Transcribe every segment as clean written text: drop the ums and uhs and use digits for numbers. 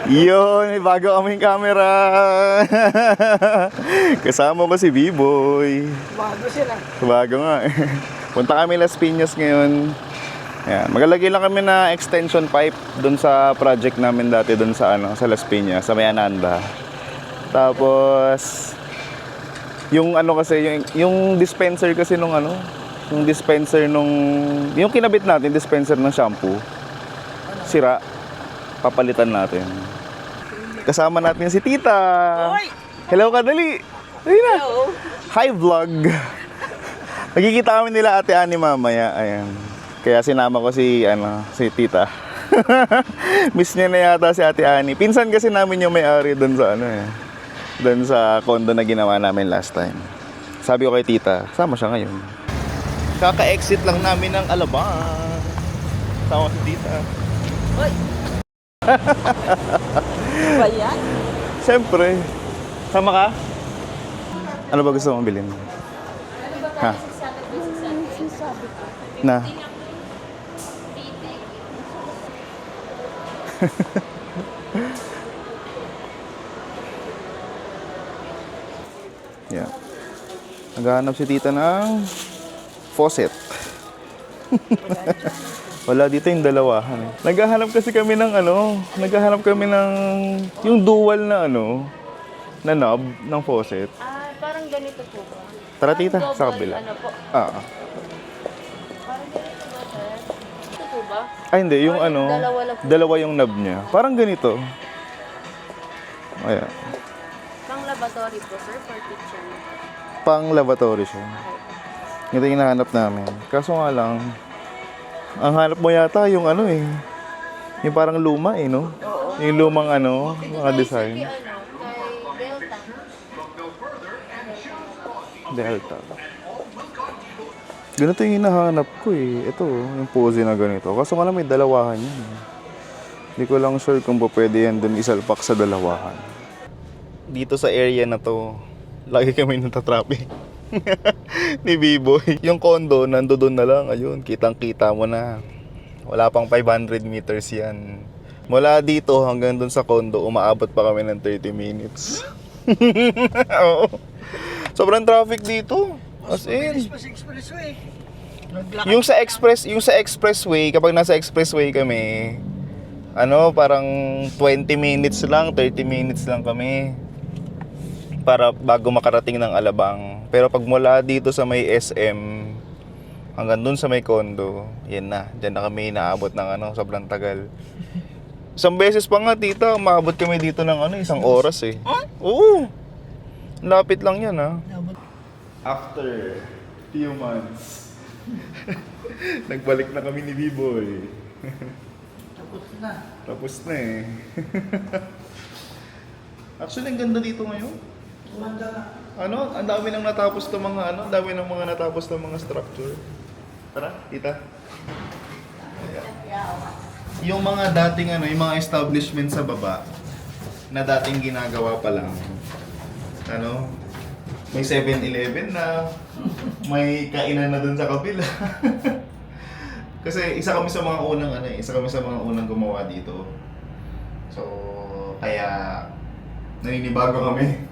Yun, may bago kaming camera. Kasama ko si B-Boy. Bago sila. Bago nga eh. Punta kami Las Piñas ngayon. Ayan, maglalagay lang kami na extension pipe doon sa project namin dati doon sa sa Las Piñas, sa May Ananda. Tapos yung kasi yung dispenser kasi nung yung dispenser yung kinabit natin, dispenser ng shampoo. Sira. Papalitan natin. Kasama natin si Tita. Oy! Hello ka, dali. Dali na. Hello. Hi vlog. Nagkikita kami nila Ate Ani mamaya. Ayan. Kaya sinama ko si Tita. Miss niya na yata si Ate Ani. Pinsan kasi namin yung may-ari doon sa doon sa condo na ginawa namin last time. Sabi ko kay Tita, sama siya ngayon. Kaka-exit lang namin ng Alabang. Sama si Tita. Oy! Ba yan? Siyempre. Sama ka? Ano ba gusto mong bilhin? Ha? Na? Yeah. Naghahanap si Tita ng faucet. Wala dito yung dalawahan eh. Naghahanap kasi kami ng naghahanap kami ng yung dual na na knob ng faucet. Ah, parang ganito po ba? Tara Tita, Double, sa kabila. Ano po? Ah. Parang ganito ba, sir? Ito po ba? Ay hindi, yung Or dalawa lang po? dalawa yung knob niya. Parang ganito. Ayan. Pang laboratory po, sir, for kitchen. Pang lavatory siya. Ito yung hinahanap namin. Kaso nga lang, ang hanap mo yata yung yung parang luma no? Oo. Yung lumang mga design. Kay Delta. Delta. Ganito yung hinahanap ko eh. Ito, yung pose na ganito. Kaso nga lang may dalawahan yun. Hindi ko lang sure kung pwede yan dun isalpak sa dalawahan. Dito sa area na to, lagi kami natatraffic. Ni B-Boy. Yung condo, nandoon na lang. Ayun, kitang-kita mo na. Wala pang 500 meters yan. Mula dito hanggang dun sa condo, umaabot pa kami ng 30 minutes. Oo. Sobrang traffic dito. As in. Expressway. Yung sa expressway, kapag nasa expressway kami, parang 20 minutes lang, 30 minutes lang kami para bago makarating ng Alabang. Pero pag mula dito sa may SM hanggang dun sa may condo, yan na. Diyan na kami inaabot ng sobrang tagal. Isang beses pa nga, Tita, umabot kami dito ng 1 oras eh. Huh? Oo. Lapit lang yan After few months, nagbalik na kami ni B-Boy. Tapos na. Tapos na eh. Actually, ang ganda dito ngayon. Umanda na. Ang dami nang natapos ng mga ang dami ng mga natapos ng mga structure. Tara, Tita. Ayan. Yung mga dating yung mga establishment sa baba na dating ginagawa pa lang. May 7-Eleven na, may kainan na dun sa kabila. Kasi isa kami sa mga unang gumawa dito. So, kaya naninibago kami.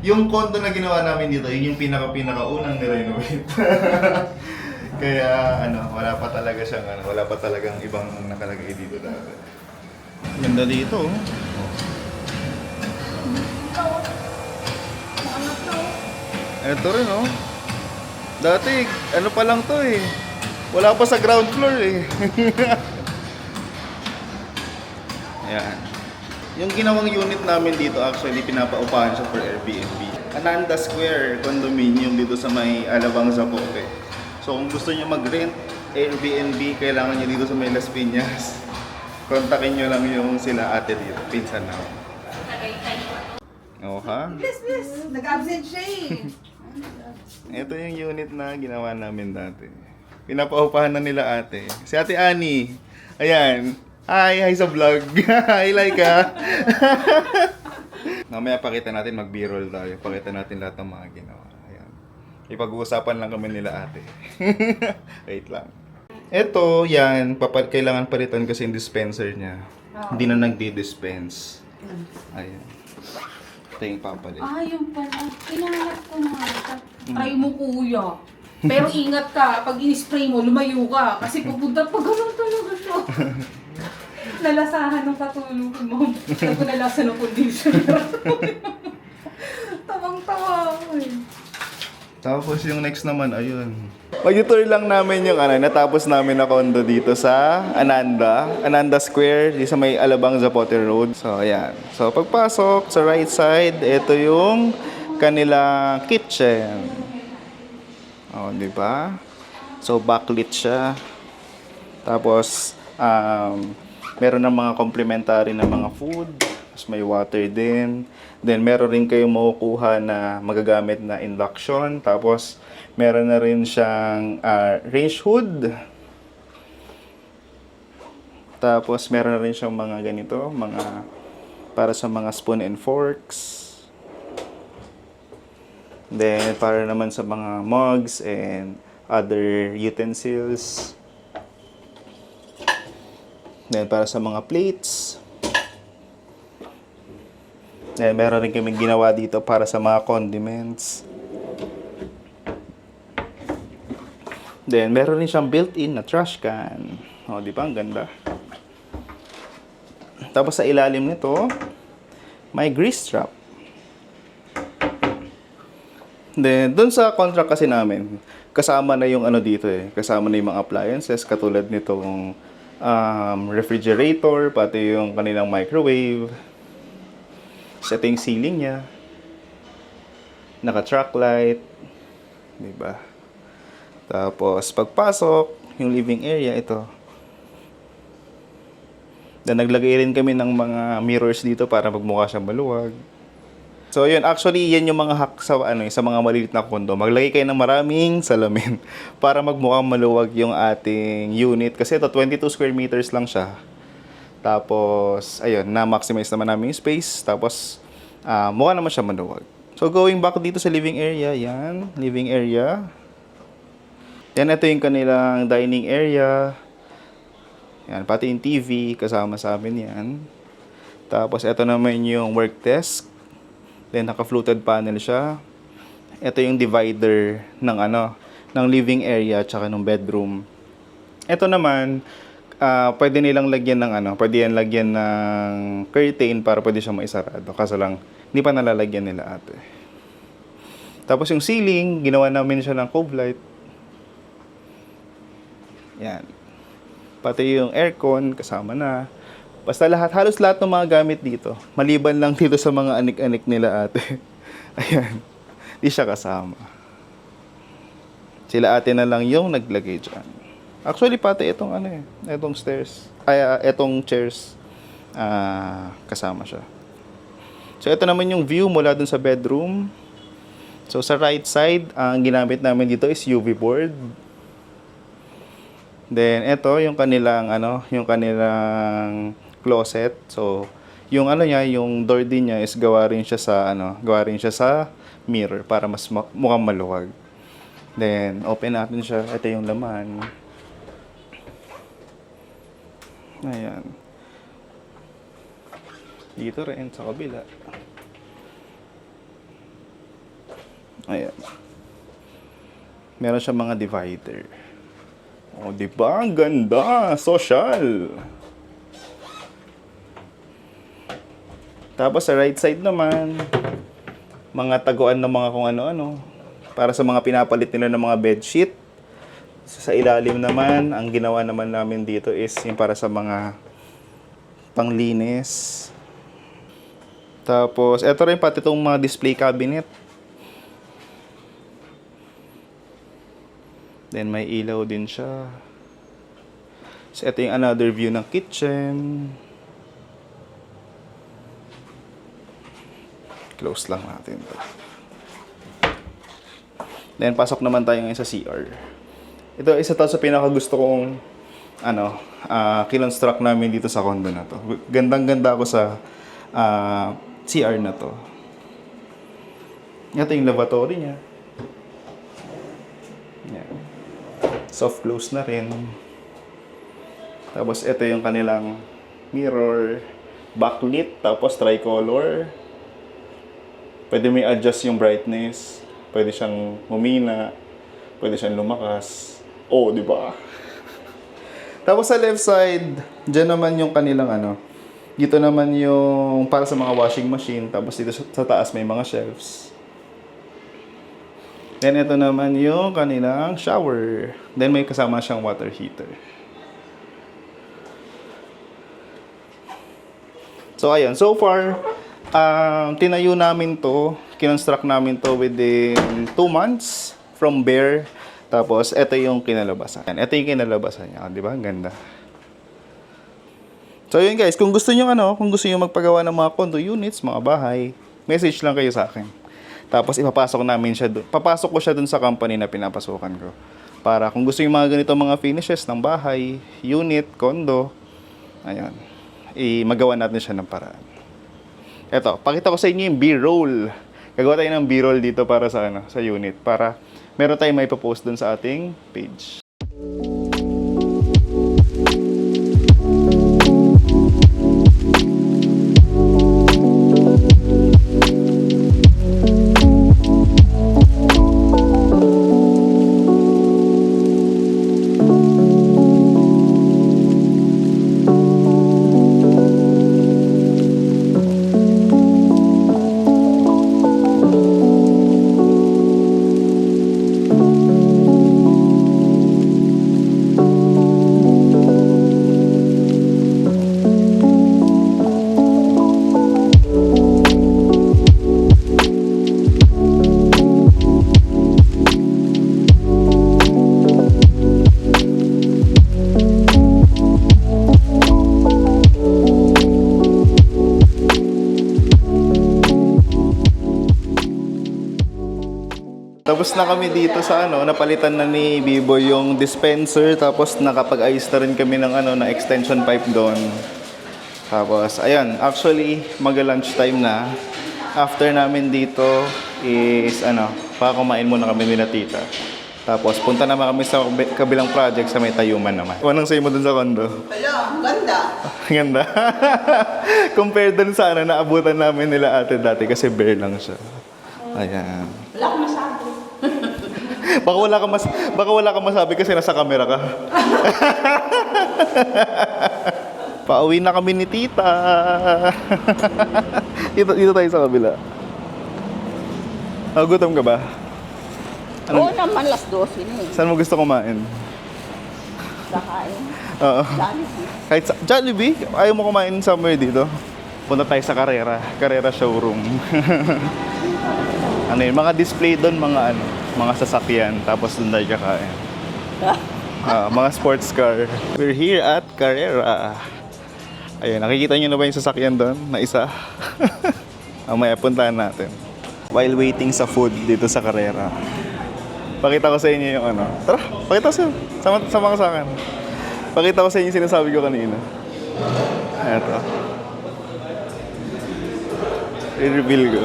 Yung condo na ginawa namin dito, yun yung pinakaunang ni-renovate. Kaya wala pa talaga siyang wala pa talagang ibang nakalagay dito dati. Ganda dito. Ito rin Dati pa lang to eh. Wala pa sa ground floor eh. Ayan. Yung ginawang unit namin dito actually pinapaupahan siya for Airbnb. Ananda Square condominium dito sa may Alabang Zapote. So kung gusto niyo mag-rent Airbnb, kailangan niyo dito sa may Las Piñas. Kontakin niyo lang yung sila ate dito, pinsan na. Oh ha? Yes. Nag-absent siya eh. Ito yung unit na ginawa namin dati. Pinapaupahan na nila ate. Si Ate Ani. Ayan. Hi sa vlog. Hi, Laika. Mamaya pakita natin, mag-b-roll tayo. Pakita natin lahat ng mga ginawa. Ayan. Ipag-uusapan lang kami nila ate. Wait lang. Ito, yan. Kailangan palitan kasi yung dispenser niya. Hindi na nagdi-dispense. Ayan. Ito yung papalit. Ah, yung pala. Kinahanap ko nga. Try mo, kuya. Pero ingat ka, pag in-spray mo, lumayo ka. Kasi pupunta pa ganun talaga siya. Nalasahan ng katulog mo. Ako nalasa ng conditioner. Tawang-tawa ako eh. Tapos yung next naman, ayun. Mag-tour lang namin yung natapos namin na condo dito sa Ananda Square, dito sa may Alabang Zapote Road. So, ayan. So, pagpasok sa right side, ito yung kanilang kitchen. O, di ba? So, backlit siya. Tapos, meron ng mga complimentary na mga food. Tapos, may water din. Then, meron rin kayong makukuha na magagamit na induction. Tapos, meron na rin siyang range hood. Tapos, meron na rin siyang mga ganito, mga para sa mga spoon and forks. Then, para naman sa mga mugs and other utensils. Then, para sa mga plates. Then, meron rin kami ginawa dito para sa mga condiments. Then, meron rin siyang built-in na trash can. O, di ba? Ang ganda. Tapos, sa ilalim nito, may grease trap. Then, dun sa contract kasi namin, kasama na yung dito eh. Kasama na yung mga appliances, katulad nitong refrigerator, pati yung kanilang microwave. So, ito yung ceiling niya. Naka-track light. Diba? Tapos, pagpasok, yung living area, ito. Then, naglagay rin kami ng mga mirrors dito para magmukha siyang maluwag. So, yun. Actually, yan yung mga hack sa, sa mga maliit na kondo. Maglagay kayo ng maraming salamin para magmukhang maluwag yung ating unit. Kasi ito, 22 square meters lang siya. Tapos, ayun, na-maximize naman namin yung space. Tapos, mukha naman siya maluwag. So, going back dito sa living area, yan, living area. Yan, ito yung kanilang dining area. Yan, pati yung TV, kasama sa amin yan. Tapos, ito naman yung work desk. Then, naka-fluted panel siya. Ito yung divider ng ng living area at saka ng bedroom. Ito naman, pwede nilang lagyan ng pwede yan lagyan ng curtain para pwede siya maisarado. Kaso lang, hindi pa nalalagyan nila ate. Tapos yung ceiling, ginawa namin siya ng cove light. Yan. Pati yung aircon, kasama na. Basta halos lahat ng mga gamit dito. Maliban lang dito sa mga anik-anik nila ate. Ayan. Di siya kasama. Sila ate na lang yung naglagay dyan. Actually, pati itong itong stairs, itong chairs, kasama siya. So, ito naman yung view mula dun sa bedroom. So, sa right side, ang ginamit namin dito is UV board. Then, ito yung kanilang, yung kanilang closet. So, yung niya, yung door din niya is gawa rin siya sa mirror para mas mukhang maluwag. Then, open natin siya. Ito yung laman. Ayan. Dito rin, sa kabila. Ayan. Meron siya mga divider. O, diba? Ang ganda! Social! Tapos, sa right side naman, mga taguan ng mga kung ano-ano. Para sa mga pinapalit nila ng mga bedsheet. Sa ilalim naman, ang ginawa naman namin dito is yung para sa mga panglinis. Tapos, eto rin pati itong mga display cabinet. Then, may ilaw din siya. So, ito yung another view ng kitchen. Close lang natin ito. Then, pasok naman tayo ngayon sa CR. Ito, isa to sa pinakagusto kong kinonstruct namin dito sa condo na to. Gandang-ganda ako sa CR na to. Ito yung lavatory niya. Yan. Soft close na rin. Tapos ito yung kanilang mirror, backlit, tapos tricolor. Pwede may adjust yung brightness. Pwede siyang humina. Pwede siyang lumakas. Oh, di ba? Tapos sa left side, dyan naman yung kanilang ano. Dito naman yung para sa mga washing machine. Tapos dito sa taas may mga shelves. Then ito naman yung kanilang shower. Then may kasama siyang water heater. So ayun, so far, tinayo namin to, kinonstruct namin to within 2 months from bare. Tapos ito yung kinalabasan. Ito yung kinalabasan niya, di ba? Ang ganda. So yun guys, kung gusto niyo kung gusto niyo magpagawa ng mga condo units, mga bahay, message lang kayo sa akin. Tapos ipapasok namin siya doon. Papasok ko siya doon sa company na pinapasukan ko. Para kung gusto yung mga ganito mga finishes ng bahay, unit, condo, ayun, magawa natin siya ng paraan. Eto, pakita ko sa inyo yung B-roll. Gagawa tayo ng B-roll dito para sa sa unit. Para meron tayong may post doon sa ating page. Tapos na kami dito sa napalitan na ni Biboy yung dispenser, tapos nakapag-ayos na rin kami ng na extension pipe doon. Tapos ayun, actually mag-lunch time na. After namin dito is kumain muna kami nila tita. Tapos punta naman kami sa kabilang project sa may Tayuman naman. Anong say mo dun sa condo? Ala, ang ganda. Ganda. Compared dun sa naabutan namin nila ate dati kasi bare lang siya. Ayan. Wala akong masabi. Baka wala kang masabi kasi nasa camera ka. Pauwi na kami ni tita. dito tayo sa kabila. Gutom ka ba? Oo naman, las 12 na eh. Saan mo gusto kumain? Kakain. Oo. Jollibee. Kahit sa Jollibee? Ayaw mo kumain somewhere dito? Punta tayo sa Carrera showroom. Mga display doon, mga sasakyan, tapos doon tayo kakain. Mga sports car. We're here at Carrera. Ayun, nakikita nyo na ba yung sasakyan doon? Na isa? Mamaya puntahan natin. While waiting sa food dito sa Carrera. Pakita ko sa inyo yung Tara, pakita ko sa inyo. Sama ka sa akin. Pakita ko sa inyo yung sinasabi ko kanina. Eto. I-reveal ko.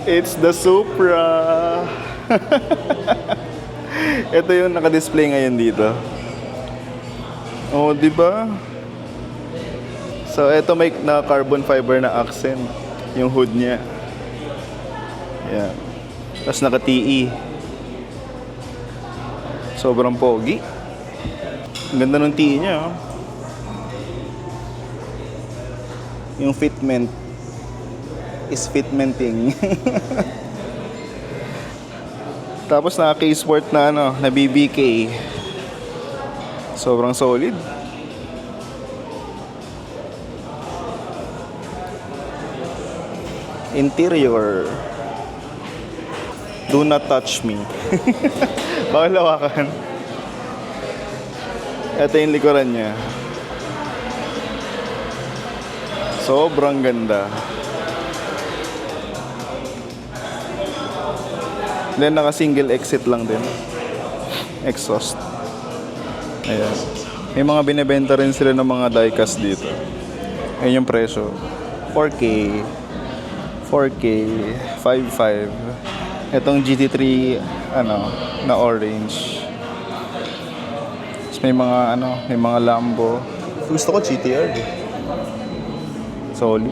It's the Supra. Ito yung naka-display ngayon dito. Oh, di ba? So, ito may na carbon fiber na accent yung hood niya. Yan. Tapos naka-TE. Sobrang pogi. Ang ganda ng TE niya, oh. Yung fitment is fitmenting. Tapos naka-case port na na BBK. Sobrang solid. Interior. Do not touch me. Bawal lawakan. Ito yung likuran niya. Sobrang ganda. Then naka-single exit lang din. Exhaust. Ayan. May mga binibenta rin sila ng mga diecast dito. Ayan yung presyo. 4K. 4K. 5.5. Itong GT3 na orange. may mga may mga Lambo. Gusto ko GTR. Solid.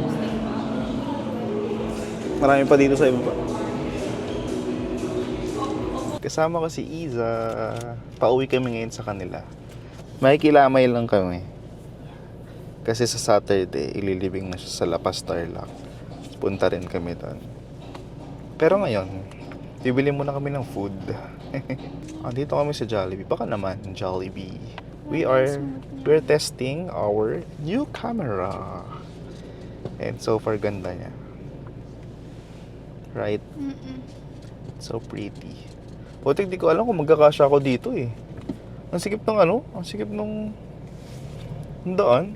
Marami pa dito sa iba pa. Kasama ko si Iza. Pauwi kami ngayon sa kanila. Makikilamay lang kami. Kasi sa Saturday, ililibing na siya sa La Paz Tarlac. Punta rin kami doon. Pero ngayon, bibili muna kami ng food. Dito kami sa Jollibee. Baka naman, Jollibee. We're testing our new camera. And so far, ganda niya. Right? So pretty. Buti di ko alam kung magkakasya ako dito eh. Ang sikip ng ang sikip ng daan.